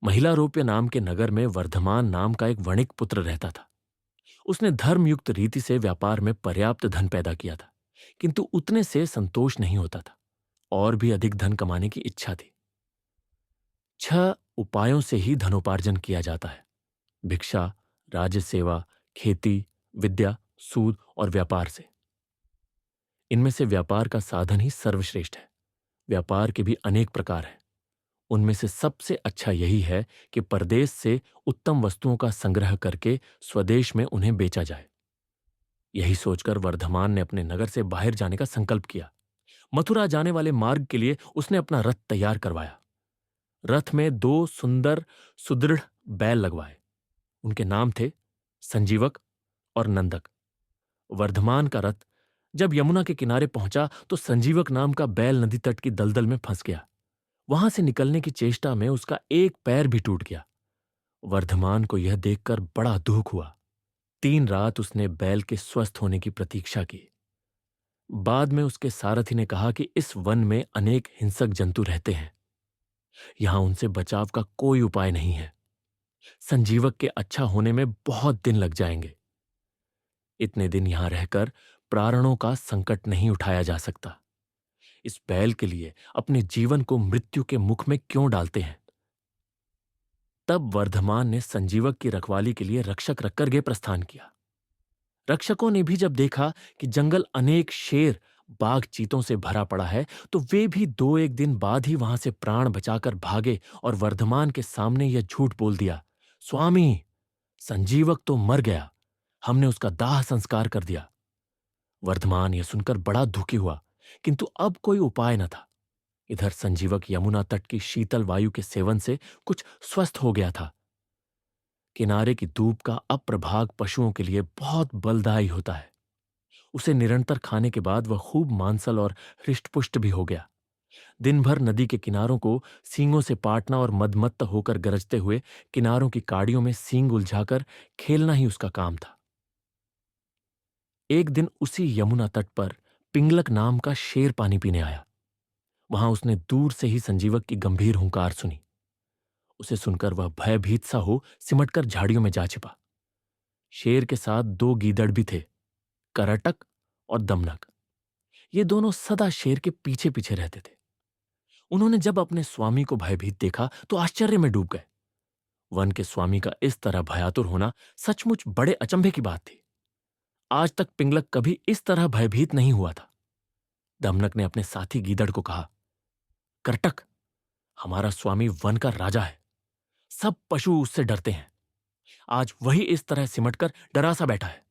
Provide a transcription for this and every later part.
महिलारोप्य नाम के नगर में वर्धमान नाम का एक वणिक पुत्र रहता था। उसने धर्मयुक्त रीति से व्यापार में पर्याप्त धन पैदा किया था, किंतु उतने से संतोष नहीं होता था। और भी अधिक धन कमाने की इच्छा थी। 6 उपायों से ही धनोपार्जन किया जाता है: भिक्षा, राज्य सेवा, खेती, विद्या, सूद और व्यापार से। इनमें से व्यापार का साधन ही सर्वश्रेष्ठ है। व्यापार के भी अनेक प्रकार हैं। उनमें से सबसे अच्छा यही है कि परदेश से उत्तम वस्तुओं का संग्रह करके स्वदेश में उन्हें बेचा जाए। यही सोचकर वर्धमान ने अपने नगर से बाहर जाने का संकल्प किया। मथुरा जाने वाले मार्ग के लिए उसने अपना रथ तैयार करवाया। रथ में 2 सुंदर सुदृढ़ बैल लगवाए। उनके नाम थे संजीवक और नंदक। वर्धमान का रथ जब यमुना के किनारे पहुंचा तो संजीवक नाम का बैल नदी तट की दलदल में फंस गया। वहां से निकलने की चेष्टा में उसका एक पैर भी टूट गया। वर्धमान को यह देखकर बड़ा दुख हुआ। 3 रात उसने बैल के स्वस्थ होने की प्रतीक्षा की। बाद में उसके सारथी ने कहा कि इस वन में अनेक हिंसक जंतु रहते हैं। यहां उनसे बचाव का कोई उपाय नहीं है। संजीवक के अच्छा होने में बहुत दिन लग जाएंगे। इतने दिन यहां रहकर प्राणों का संकट नहीं उठाया जा सकता। इस बैल के लिए अपने जीवन को मृत्यु के मुख में क्यों डालते हैं? तब वर्धमान ने संजीवक की रखवाली के लिए रक्षक रखकर के प्रस्थान किया। रक्षकों ने भी जब देखा कि जंगल अनेक शेर, बाघ, चीतों से भरा पड़ा है, तो वे भी 2-1 दिन बाद ही वहां से प्राण बचाकर भागे और वर्धमान के सामने यह झूठ बोल दिया: स्वामी, संजीवक तो मर गया, हमने उसका दाह संस्कार कर दिया। वर्धमान यह सुनकर बड़ा दुखी हुआ, किंतु अब कोई उपाय न था। इधर संजीवक यमुना तट की शीतल वायु के सेवन से कुछ स्वस्थ हो गया था। किनारे की धूप का अप्रभाग पशुओं के लिए बहुत बलदायी होता है। उसे निरंतर खाने के बाद वह खूब मांसल और हृष्टपुष्ट भी हो गया। दिन भर नदी के किनारों को सींगों से पाटना और मदमत्त होकर गरजते हुए किनारों की काड़ियों में सींग उलझाकर खेलना ही उसका काम था। एक दिन उसी यमुना तट पर पिंगलक नाम का शेर पानी पीने आया। वहां उसने दूर से ही संजीवक की गंभीर हुंकार सुनी। उसे सुनकर वह भयभीत सा हो सिमटकर झाड़ियों में जा छिपा। शेर के साथ 2 गीदड़ भी थे, करटक और दमनक। ये दोनों सदा शेर के पीछे पीछे रहते थे। उन्होंने जब अपने स्वामी को भयभीत देखा तो आश्चर्य में डूब गए। वन के स्वामी का इस तरह भयातुर होना सचमुच बड़े अचंभे की बात थी। आज तक पिंगलक कभी इस तरह भयभीत नहीं हुआ था। दमनक ने अपने साथी गीदड़ को कहा, करटक, हमारा स्वामी वन का राजा है। सब पशु उससे डरते हैं। आज वही इस तरह सिमटकर डरा सा बैठा है।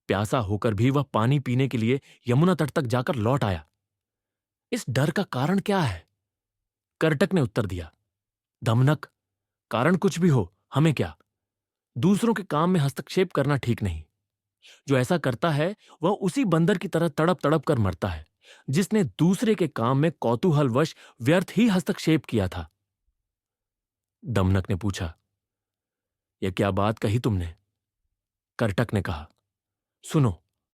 प्यासा होकर भी वह पानी पीने के लिए यमुना तट तक जाकर लौट आया। इस डर का कारण क्या है? करटक ने उत्तर दिया, दमनक, कारण कुछ भी हो, हमें क्या? दूसरों के काम में हस्तक्षेप करना ठीक नहीं। जो ऐसा करता है वह उसी बंदर की तरह तड़प तड़प कर मरता है, जिसने दूसरे के काम में कौतूहलवश व्यर्थ ही हस्तक्षेप किया था। दमनक ने पूछा, यह क्या बात कही तुमने? करटक ने कहा, सुनो,